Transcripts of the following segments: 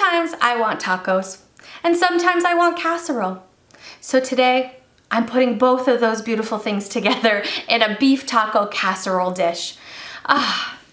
Sometimes I want tacos, and sometimes I want casserole. So today, I'm putting both of those beautiful things together in a beef taco casserole dish.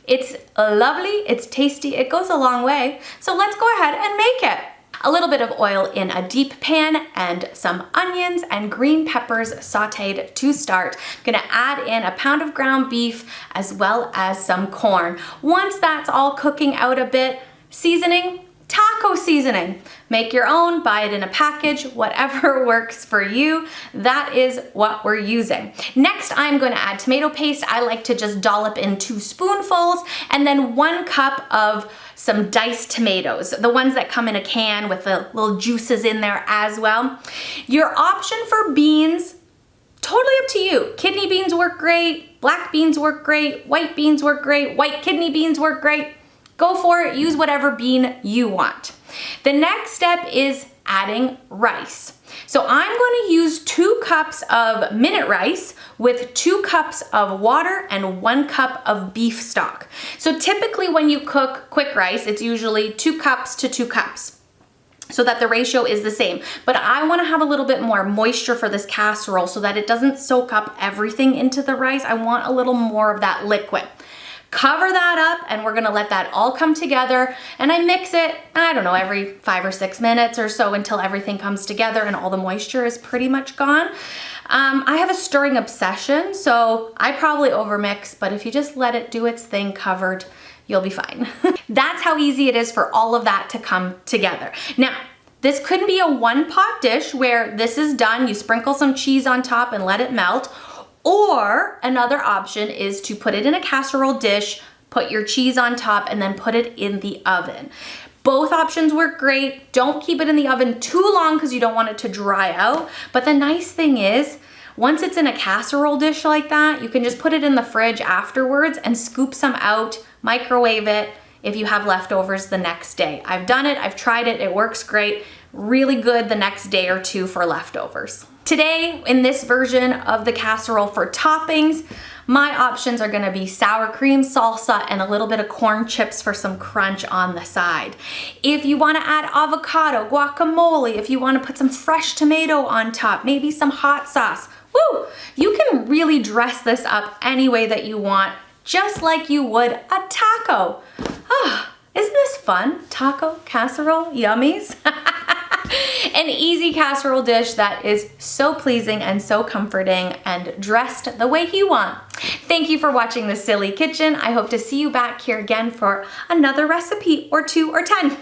It's lovely, it's tasty, it goes a long way. So let's go ahead and make it. A little bit of oil in a deep pan and some onions and green peppers sauteed to start. I'm gonna add in a pound of ground beef as well as some corn. Once that's all cooking out a bit, seasoning, taco seasoning. Make your own, buy it in a package, whatever works for you. That is what we're using. Next, I'm going to add tomato paste. I like to just dollop in 2 spoonfuls and then 1 cup of some diced tomatoes, the ones that come in a can with the little juices in there as well. Your option for beans, totally up to you. Kidney beans work great, black beans work great, white beans work great, white kidney beans work great. Go for it, use whatever bean you want. The next step is adding rice. So I'm going to use 2 cups of minute rice with 2 cups of water and 1 cup of beef stock. So typically when you cook quick rice, it's usually 2 cups to 2 cups, so that the ratio is the same. But I wanna have a little bit more moisture for this casserole so that it doesn't soak up everything into the rice. I want a little more of that liquid. Cover that up and we're gonna let that all come together, and I mix it, I don't know, every 5 or 6 minutes or so until everything comes together and all the moisture is pretty much gone. I have a stirring obsession, so I probably overmix, but if you just let it do its thing covered, you'll be fine. That's how easy it is for all of that to come together. Now, this could be a 1-pot dish where this is done, you sprinkle some cheese on top and let it melt. Or another option is to put it in a casserole dish, put your cheese on top, and then put it in the oven. Both options work great. Don't keep it in the oven too long because you don't want it to dry out. But the nice thing is, once it's in a casserole dish like that, you can just put it in the fridge afterwards and scoop some out, microwave it if you have leftovers the next day. I've done it, I've tried it, it works great. Really good the next day or 2 for leftovers. Today, in this version of the casserole for toppings, my options are gonna be sour cream, salsa, and a little bit of corn chips for some crunch on the side. If you wanna add avocado, guacamole, if you wanna put some fresh tomato on top, maybe some hot sauce, woo! You can really dress this up any way that you want, just like you would a taco. Isn't this fun? Taco, casserole, yummies. An easy casserole dish that is so pleasing and so comforting and dressed the way you want. Thank you for watching The Silly Kitchen. I hope to see you back here again for another recipe or 2 or 10.